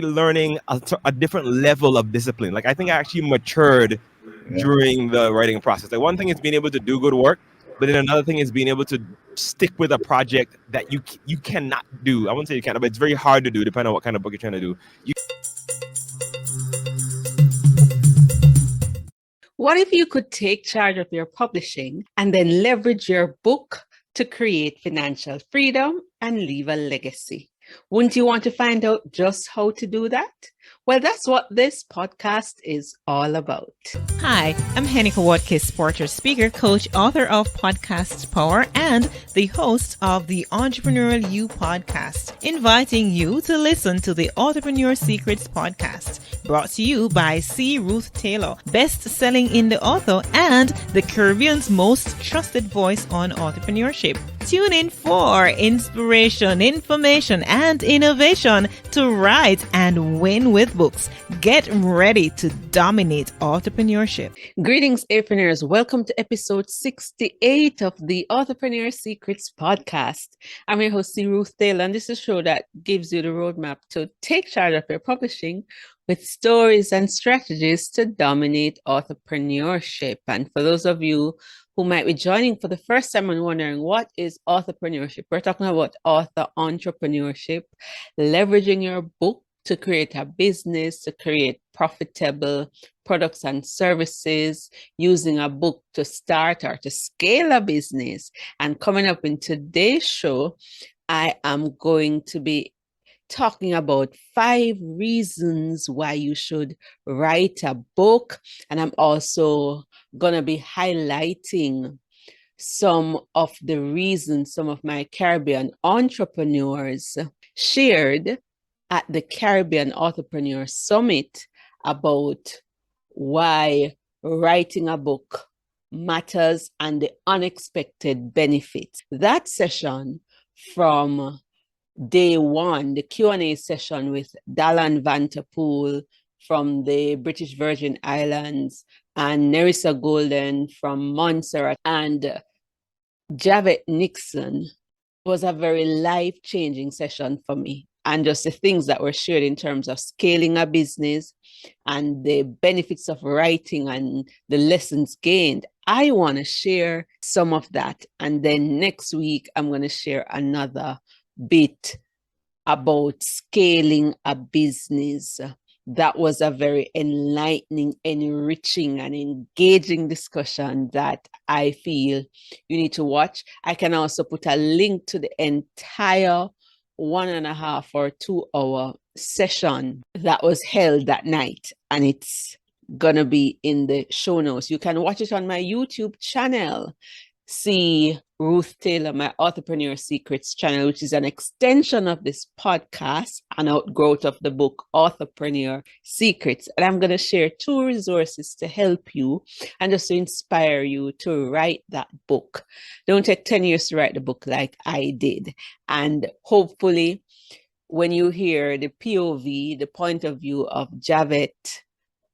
learning a different level of discipline. Like I think I actually matured during the writing process. Like one thing is being able to do good work, but then another thing is being able to stick with a project that you cannot do. I wouldn't say you can't, but it's very hard to do depending on what kind of book you're trying to do. What if you could take charge of your publishing and then leverage your book to create financial freedom and leave a legacy? Wouldn't you want to find out just how to do that? Well, that's what this podcast is all about. Hi, I'm Hennika Watkis, Porter, speaker, coach, author of Podcast Power, and the host of the Entrepreneurial You podcast, inviting you to listen to the Authorpreneur Secrets podcast, brought to you by C. Ruth Taylor, best-selling indie author and the Caribbean's most trusted voice on entrepreneurship. Tune in for inspiration, information, and innovation to write and win with books. Get ready to dominate entrepreneurship. Greetings, entrepreneurs. Welcome to episode 68 of the Authorpreneur Secrets podcast. I'm your host, C. Ruth Taylor, and this is a show that gives you the roadmap to take charge of your publishing with stories and strategies to dominate entrepreneurship. And for those of you who might be joining for the first time and wondering what is authorpreneurship, we're talking about author entrepreneurship, leveraging your book to create a business, to create profitable products and services, using a book to start or to scale a business. And coming up in today's show, I am going to be talking about 5 reasons why you should write a book. And I'm also going to be highlighting some of the reasons some of my Caribbean entrepreneurs shared at the Caribbean Authorpreneur Summit about why writing a book matters and the unexpected benefits. That session from day one, the Q&A session with Dalan Vanterpool from the British Virgin Islands and Nerissa Golden from Montserrat and Javette Nixon, was a very life-changing session for me. And just the things that were shared in terms of scaling a business and the benefits of writing and the lessons gained. I want to share some of that. And then next week, I'm going to share another bit about scaling a business. That was a very enlightening, enriching, and engaging discussion that I feel you need to watch. I can also put a link to the entire 1.5 or 2 hour session that was held that night, and it's gonna be in the show notes. You can watch it on my YouTube channel. See Ruth Taylor, my Authorpreneur Secrets channel, which is an extension of this podcast, an outgrowth of the book Authorpreneur Secrets. And I'm going to share 2 resources to help you and just to inspire you to write that book. Don't take 10 years to write the book like I did. And hopefully, when you hear the POV, the point of view of Javette,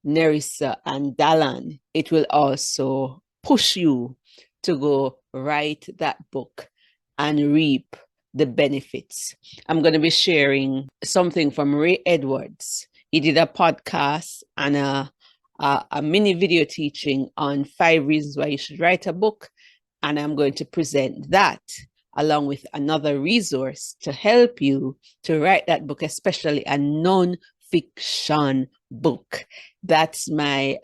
Nerissa, and Dalan, it will also push you to go write that book and reap the benefits. I'm going to be sharing something from Ray Edwards. He did a podcast and a mini video teaching on 5 reasons why you should write a book. And I'm going to present that along with another resource to help you to write that book, especially a non-fiction book. That's my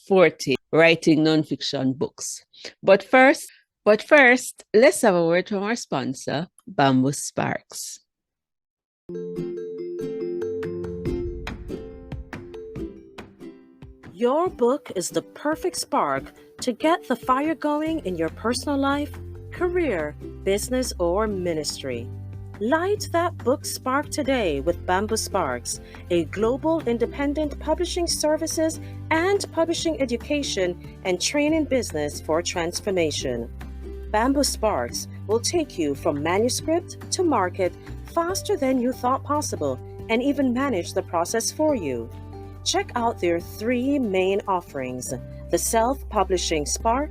forte, writing non-fiction books. But first, let's have a word from our sponsor, BambuSparks. Your book is the perfect spark to get the fire going in your personal life, career, business, or ministry. Light that book spark today with BambuSparks, a global independent publishing services and publishing education and training business for transformation. BambuSparks will take you from manuscript to market faster than you thought possible and even manage the process for you. Check out their 3 main offerings: the Self-Publishing Spark,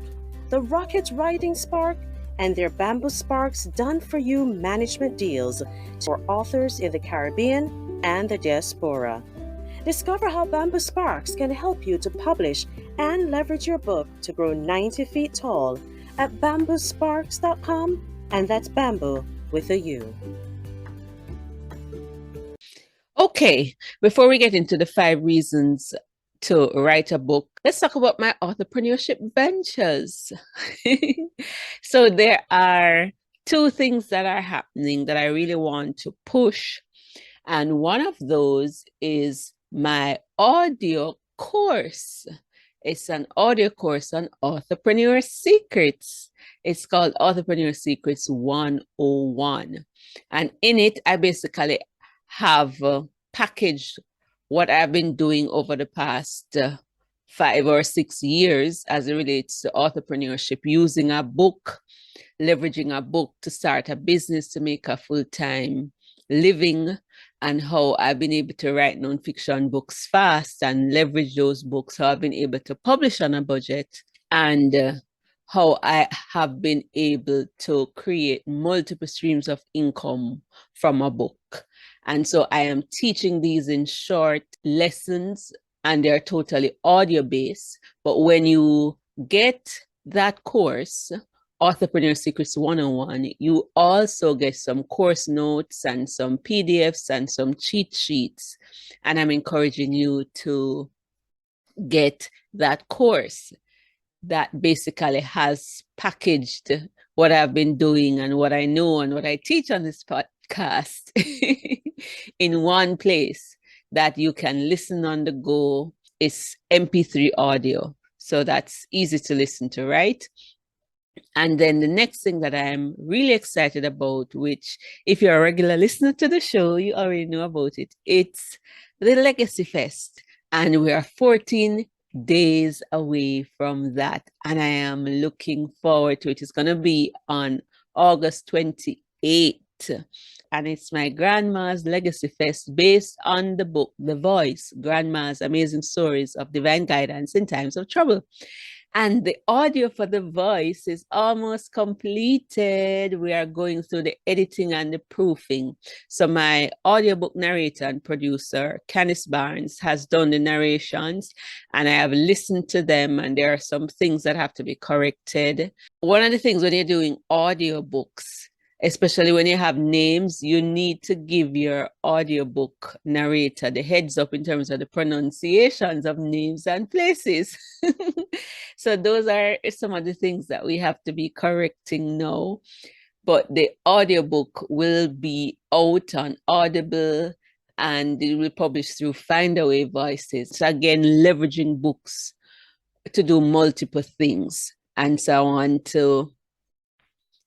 the Rocket Writing Spark, and their BambuSparks Done For You management deals for authors in the Caribbean, and the diaspora. Discover how BambuSparks can help you to publish and leverage your book to grow 90 feet tall at BambuSparks.com, and that's bamboo with a U. Okay, before we get into the 5 reasons to write a book, let's talk about my authorpreneurship ventures. So there are 2 things that are happening that I really want to push. And one of those is my audio course. It's an audio course on Authorpreneur Secrets. It's called Authorpreneur Secrets 101. And in it, I basically have packaged what I've been doing over the past 5 or 6 years as it relates to entrepreneurship, using a book, leveraging a book to start a business, to make a full-time living, and how I've been able to write nonfiction books fast and leverage those books, how I've been able to publish on a budget, and how I have been able to create multiple streams of income from a book. And so I am teaching these in short lessons, and they're totally audio-based. But when you get that course, Authorpreneur Secrets 101, you also get some course notes and some PDFs and some cheat sheets. And I'm encouraging you to get that course that basically has packaged what I've been doing and what I know and what I teach on this podcast in one place that you can listen on the go. It's MP3 audio, so that's easy to listen to, right? And then the next thing that I'm really excited about, which if you're a regular listener to the show, you already know about it. It's the Legacy Fest. And we are 14 days away from that. And I am looking forward to it. It's going to be on August 28th. And it's my grandma's Legacy Fest based on the book, The Voice, Grandma's Amazing Stories of Divine Guidance in Times of Trouble. And the audio for The Voice is almost completed. We are going through the editing and the proofing. So my audiobook narrator and producer, Candice Barnes, has done the narrations, and I have listened to them, and there are some things that have to be corrected. One of the things when you're doing audiobooks, especially when you have names, you need to give your audiobook narrator the heads up in terms of the pronunciations of names and places. So those are some of the things that we have to be correcting now. But the audiobook will be out on Audible, and it will publish through Findaway Voices. So again, leveraging books to do multiple things. And so I want to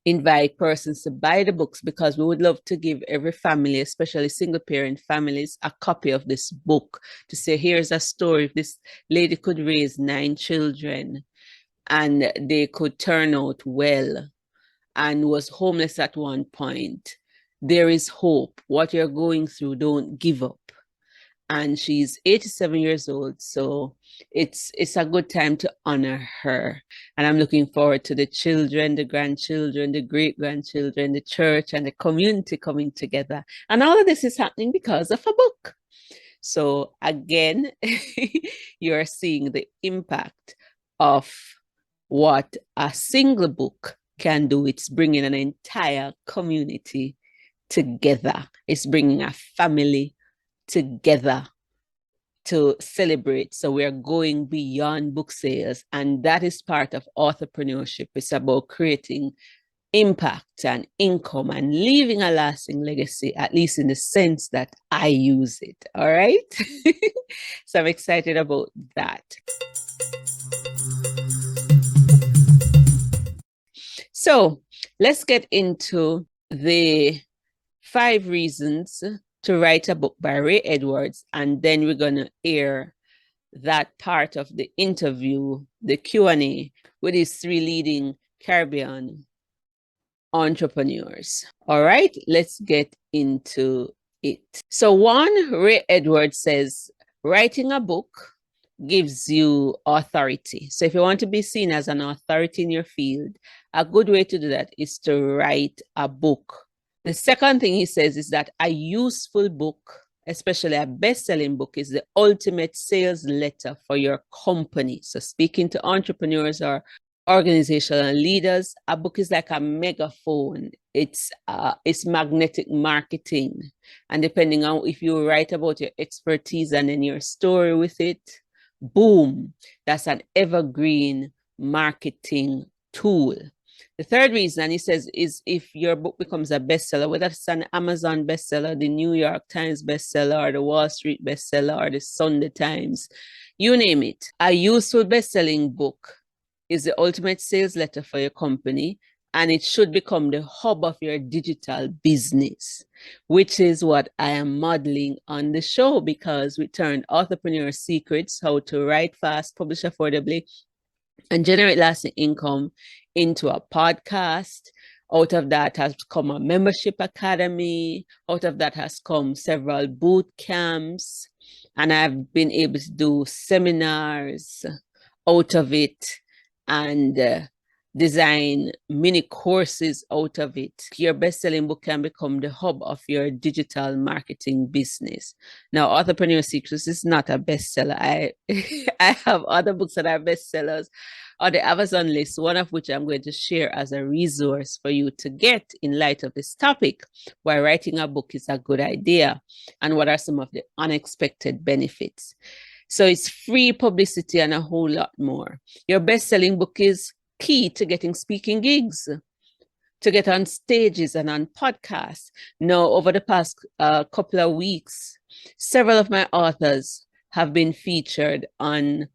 invite persons to buy the books, because we would love to give every family, especially single parent families, a copy of this book to say, here's a story. If this lady could raise 9 children and they could turn out well and was homeless at one point, there is hope. What you're going through, don't give up. And she's 87 years old, so it's a good time to honor her. And I'm looking forward to the children, the grandchildren, the great-grandchildren, the church, and the community coming together. And all of this is happening because of a book. So again, you're seeing the impact of what a single book can do. It's bringing an entire community together. It's bringing a family together to celebrate. So we're going beyond book sales, and that is part of authorpreneurship. It's about creating impact and income and leaving a lasting legacy, at least in the sense that I use it. All right. So I'm excited about that. So let's get into the 5 reasons to write a book by Ray Edwards, and then we're going to air that part of the interview, the Q&A, with these 3 leading Caribbean entrepreneurs. All right, let's get into it. So 1, Ray Edwards says, writing a book gives you authority. So if you want to be seen as an authority in your field, a good way to do that is to write a book. The second thing he says is that a useful book especially a best-selling book, is the ultimate sales letter for your company. So speaking to entrepreneurs or organizational leaders, a book is like a megaphone. It's magnetic marketing. And depending on if you write about your expertise and then your story with it, boom, that's an evergreen marketing tool. The third reason, he says, is if your book becomes a bestseller, whether it's an Amazon bestseller, the New York Times bestseller, or the Wall Street bestseller, or the Sunday Times, you name it, a useful bestselling book is the ultimate sales letter for your company, and it should become the hub of your digital business, which is what I am modeling on the show, because we turned Authorpreneur Secrets, how to write fast, publish affordably, and generate lasting income, into a podcast. Out of that has come a membership academy. Out of that has come several boot camps. And I've been able to do seminars out of it and design mini courses out of it. Your best-selling book can become the hub of your digital marketing business. Now, Authorpreneur Secrets is not a bestseller. I have other books that are bestsellers on the Amazon list, one of which I'm going to share as a resource for you to get in light of this topic, why writing a book is a good idea and what are some of the unexpected benefits. So it's free publicity and a whole lot more. Your best-selling book is key to getting speaking gigs, to get on stages and on podcasts. Now, over the past couple of weeks, several of my authors have been featured on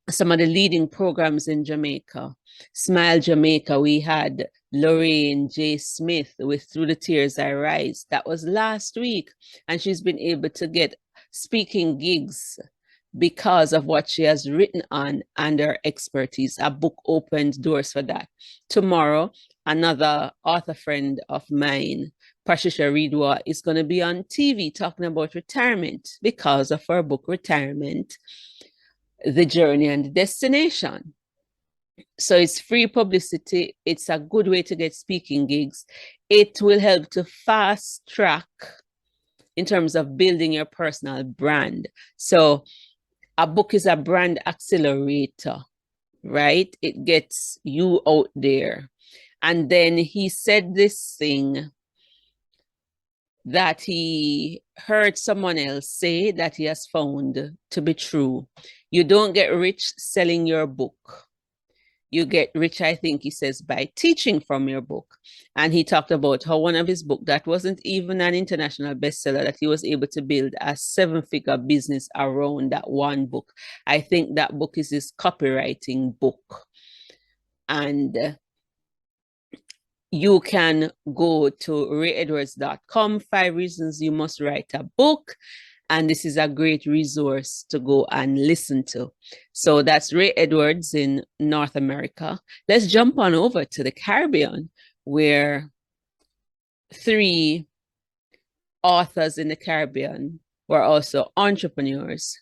some of the leading programs in Jamaica. Smile Jamaica, we had Lorraine J. Smith with Through the Tears I Rise. That was last week. And she's been able to get speaking gigs because of what she has written on and her expertise. A book opened doors for that. Tomorrow, another author friend of mine, Patricia Reedwa, is going to be on TV talking about retirement because of her book, Retirement, The Journey and the Destination. So it's free publicity. It's a good way to get speaking gigs. It will help to fast track in terms of building your personal brand. So a book is a brand accelerator, right? It gets you out there. And then he said this thing that he heard someone else say that he has found to be true. You don't get rich selling your book. You get rich, I think he says, by teaching from your book. And he talked about how one of his books that wasn't even an international bestseller, that he was able to build a 7-figure business around that one book. I think that book is his copywriting book. And you can go to rayedwards.com, 5 reasons you must write a book. And this is a great resource to go and listen to. So that's Ray Edwards in North America. Let's jump on over to the Caribbean, where 3 authors in the Caribbean who are also entrepreneurs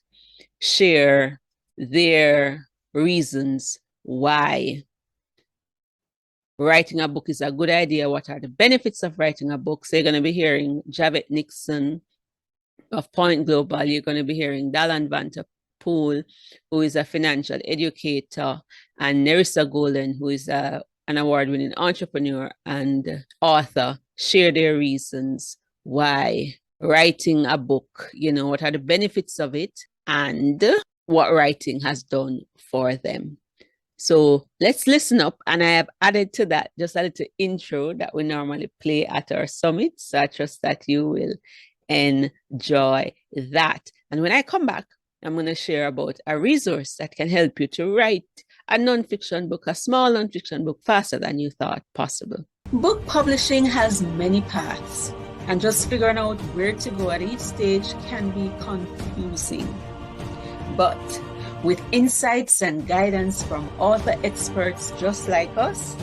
share their reasons why writing a book is a good idea. What are the benefits of writing a book? So you're going to be hearing Javette Nixon of Point Global. You're going to be hearing Dalan Vanterpool, who is a financial educator, and Nerissa Golden, who is an award-winning entrepreneur and author, share their reasons why writing a book, what are the benefits of it and what writing has done for them. So let's listen up. And I have added to that just a little intro that we normally play at our summit. So I trust that you will enjoy that. And when I come back, I'm going to share about a resource that can help you to write a nonfiction book, a small nonfiction book, faster than you thought possible. Book publishing has many paths, and just figuring out where to go at each stage can be confusing. But with insights and guidance from author experts just like us,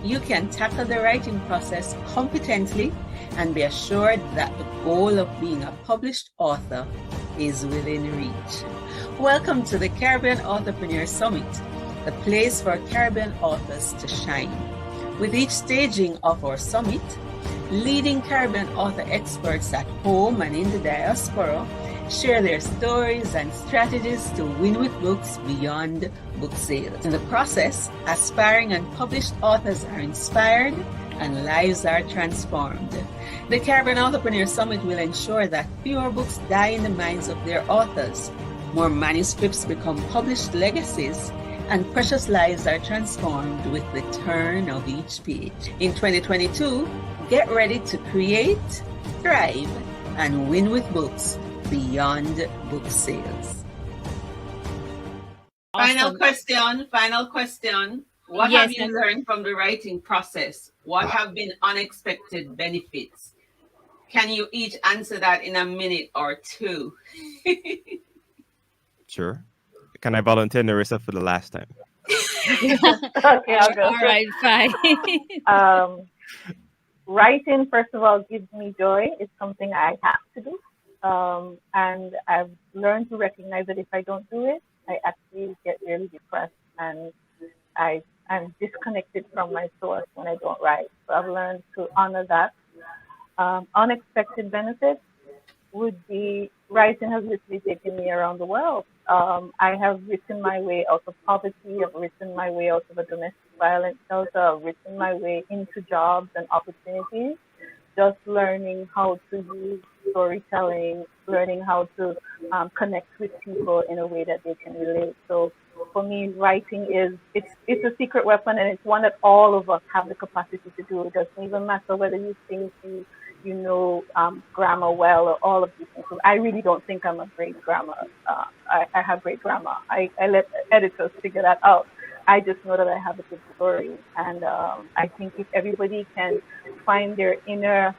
you can tackle the writing process competently and be assured that the goal of being a published author is within reach. Welcome to the Caribbean Authorpreneur Summit, the place for Caribbean authors to shine. With each staging of our summit, Leading Caribbean author experts at home and in the diaspora share their stories and strategies to win with books beyond book sales. In the process, aspiring and published authors are inspired and lives are transformed. The Caribbean Authorpreneur Summit will ensure that fewer books die in the minds of their authors, more manuscripts become published legacies, and precious lives are transformed with the turn of each page. In 2022, get ready to create, thrive, and win with books beyond book sales. Final question. What Yes, have you learned from the writing process? What have been unexpected benefits? Can you each answer that in a minute or two? Sure. Can I volunteer, Narissa, for the last time? Okay, I'll go. All right, fine. Writing, first of all, gives me joy. It's something I have to do. And I've learned to recognize that if I don't do it, I actually get really depressed and I'm disconnected from my source when I don't write. So I've learned to honor that. Unexpected benefits would be writing has literally taken me around the world. I have written my way out of poverty. I've written my way out of a domestic violence shelter. I've written my way into jobs and opportunities. Just learning how to use storytelling, learning how to connect with people in a way that they can relate. So for me, writing it's a secret weapon, and it's one that all of us have the capacity to do. It doesn't even matter whether you think you know grammar well or all of these things. I really don't think I'm a great grammar. I have great grammar. I let editors figure that out. I just know that I have a good story, and I think if everybody can find their inner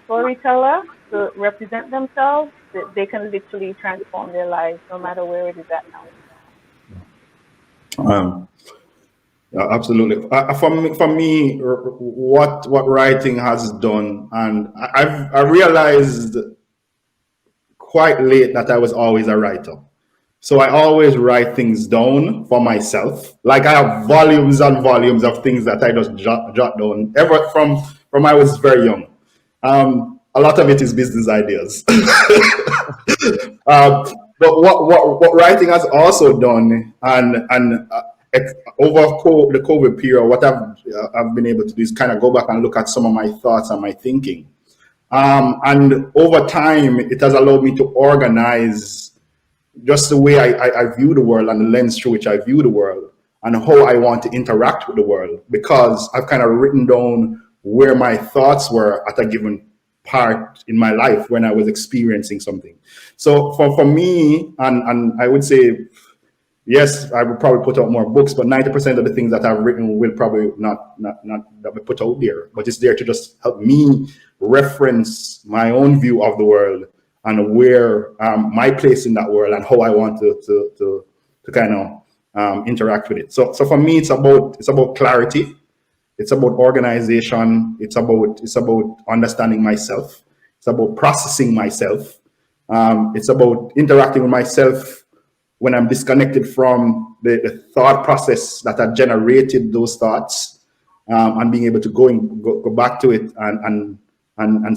storyteller to represent themselves, they can literally transform their lives, no matter where it is at now. Yeah, absolutely. For me, what writing has done, and I realized quite late that I was always a writer. So I always write things down for myself. Like I have volumes and volumes of things that I just jot down, ever from I was very young. A lot of it is business ideas. But what writing has also done, and over the COVID period, what I've been able to do is kind of go back and look at some of my thoughts and my thinking. And over time, it has allowed me to organize just the way I view the world and the lens through which I view the world and how I want to interact with the world, because I've kind of written down where my thoughts were at a given part in my life when I was experiencing something. So for me, and I would say, yes, I would probably put out more books, but 90% of the things that I've written will probably not be put out there, but it's there to just help me reference my own view of the world and where my place in that world and how I want to kind of interact with it. So for me, it's about clarity. It's about organization. It's about understanding myself. It's about processing myself. It's about interacting with myself when I'm disconnected from the thought process that had generated those thoughts, and being able to go back to it and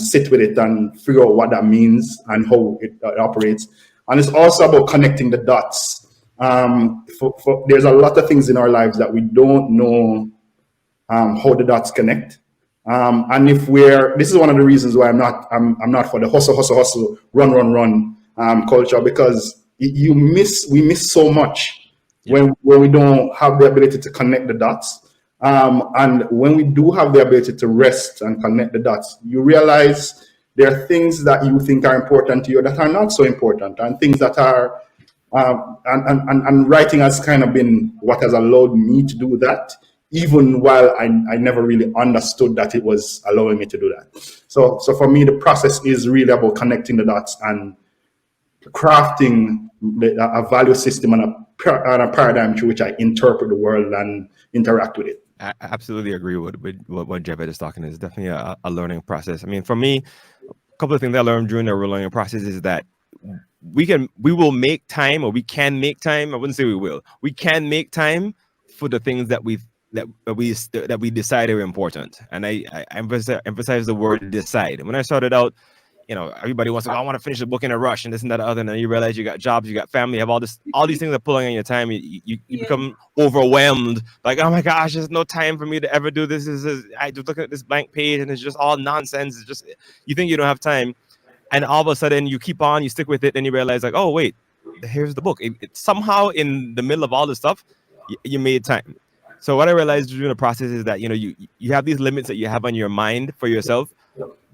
sit with it and figure out what that means and how it operates. And it's also about connecting the dots. There's a lot of things in our lives that we don't know how the dots connect. And this is one of the reasons why I'm not for the hustle, run culture, because we miss so much when we don't have the ability to connect the dots. And when we do have the ability to rest and connect the dots, you realize there are things that you think are important to you that are not so important, and things that are, and writing has kind of been what has allowed me to do that, even while I never really understood that it was allowing me to do that. So for me, the process is really about connecting the dots and crafting a value system and a paradigm through which I interpret the world and interact with it. I absolutely agree with what Javed is talking. It's definitely a learning process. I mean, for me, a couple of things I learned during the learning process is that we will make time, or we can make time. I wouldn't say we will. We can make time for the things that we that we decide are important. And I emphasize the word decide. When I started out, everybody wants to go, I want to finish the book in a rush and this and that other, and then you realize you got jobs, you got family, you have all these things are pulling on your time. You become overwhelmed, like, oh my gosh, there's no time for me to ever do this. I just look at this blank page and it's just all nonsense. It's just, you think you don't have time, and all of a sudden you keep on, you stick with it, and you realize like, oh wait, here's the book. It somehow in the middle of all this stuff, you made time. So what I realized during the process is that you have these limits that you have on your mind for yourself,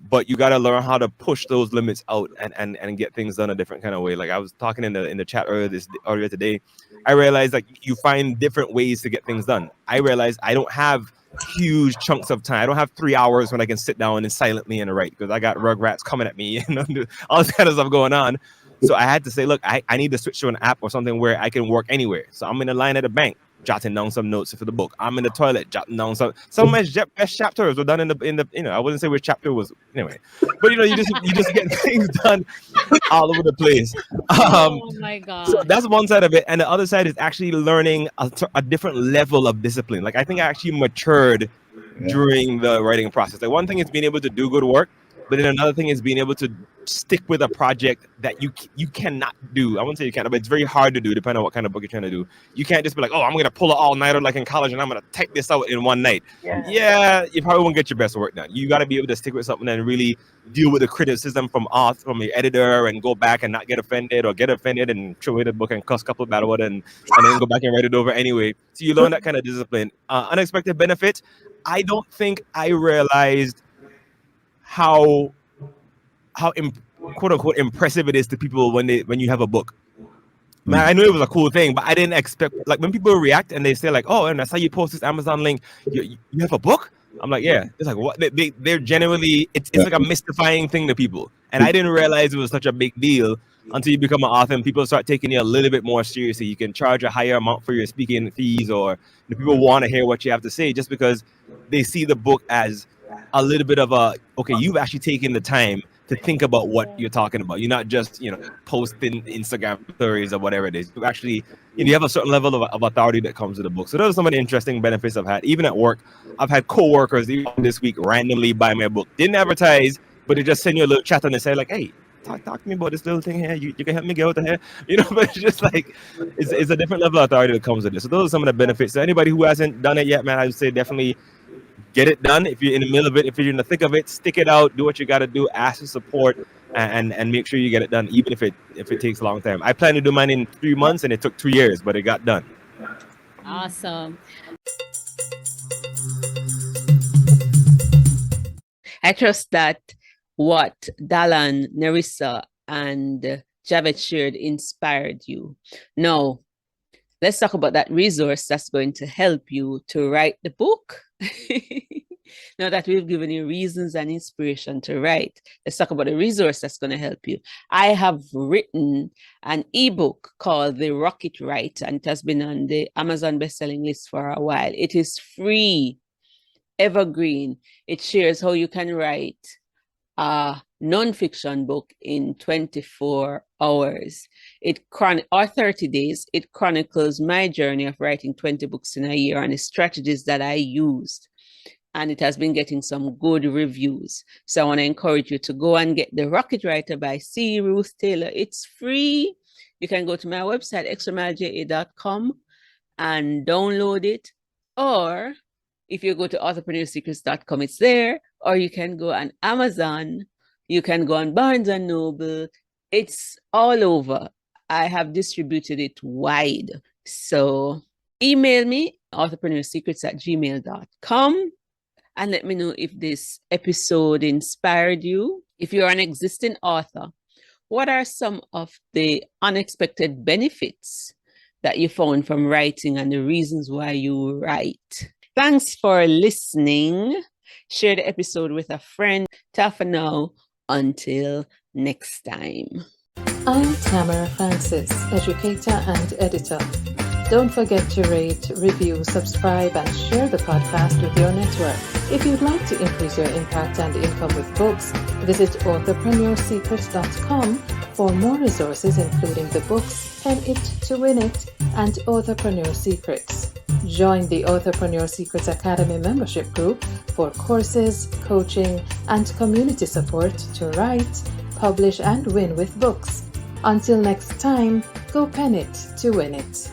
but you got to learn how to push those limits out and get things done a different kind of way. Like I was talking in the chat earlier today, I realized like you find different ways to get things done. I realized I don't have huge chunks of time. I don't have 3 hours when I can sit down and silently and write, because I got rugrats coming at me and all this kind of stuff going on. So I had to say, look, I need to switch to an app or something where I can work anywhere. So I'm in a line at a bank, jotting down some notes for the book. I'm in the toilet, jotting down some of my best chapters were done in the I wouldn't say which chapter was anyway, but you just get things done all over the place. Oh my God. So that's one side of it, and the other side is actually learning a different level of discipline. Like I think I actually matured during the writing process. Like one thing is being able to do good work, but then another thing is being able to stick with a project that you cannot do. I wouldn't say you can't, but it's very hard to do depending on what kind of book you're trying to do. You can't just be like, oh, I'm going to pull it all-nighter like in college and I'm going to type this out in one night. Yeah, you probably won't get your best work done. You got to be able to stick with something and really deal with the criticism from your editor and go back and not get offended, or get offended and throw away the book and cuss a couple of bad words and then go back and write it over anyway. So you learn that kind of discipline. Unexpected benefits. I don't think I realized how quote unquote impressive it is to people when you have a book. Man, I knew it was a cool thing, but I didn't expect, like when people react and they say like, oh, and I saw you post this Amazon link, you have a book? I'm like, yeah. It's like, what? They're genuinely, it's like a mystifying thing to people. And I didn't realize it was such a big deal until you become an author and people start taking you a little bit more seriously. You can charge a higher amount for your speaking fees, or the people want to hear what you have to say just because they see the book as a little bit of okay, you've actually taken the time to think about what you're talking about. You're not just, posting Instagram stories or whatever it is. You actually, you have a certain level of authority that comes with the book. So those are some of the interesting benefits I've had. Even at work, I've had co-workers this week randomly buy my book. Didn't advertise, but they just send you a little chat and they say like, hey, talk to me about this little thing here. You can help me get out of here. But it's just like, it's a different level of authority that comes with it. So those are some of the benefits. So anybody who hasn't done it yet, man, I would say definitely get it done. If you're in the middle of it, if you're in the thick of it, stick it out, do what you got to do, ask for support, and make sure you get it done, even if it takes a long time. I plan to do mine in 3 months, and it took 2 years, but it got done. Awesome. I trust that what Dalan, Nerissa, and Javed shared inspired you. Now, let's talk about that resource that's going to help you to write the book. Now that we've given you reasons and inspiration to write, let's talk about the resource that's going to help you. I have written an ebook called The Rocket Writer, and it has been on the Amazon bestselling list for a while. It is free, evergreen. It shares how you can write a non-fiction book in 24 hours. Or 30 days. It chronicles my journey of writing 20 books in a year and the strategies that I used. And it has been getting some good reviews. So I want to encourage you to go and get The Rocket Writer by C. Ruth Taylor. It's free. You can go to my website, extramailja.com, and download it. Or if you go to authorpreneursecrets.com, it's there. Or you can go on Amazon. You can go on Barnes & Noble. It's all over. I have distributed it wide. So email me, authorpreneursecrets@gmail.com, and let me know if this episode inspired you. If you're an existing author, what are some of the unexpected benefits that you found from writing and the reasons why you write? Thanks for listening. Share the episode with a friend. Ta for now. Until next time. I'm Tamara Francis, educator and editor. Don't forget to rate, review, subscribe, and share the podcast with your network. If you'd like to increase your impact and income with books, visit AuthorpreneurSecret.com for more resources, including the books Pen It to Win It and Authorpreneur Secrets. Join the Authorpreneur Secret Academy membership group for courses, coaching, and community support to write, publish, and win with books. Until next time, go pen it to win it.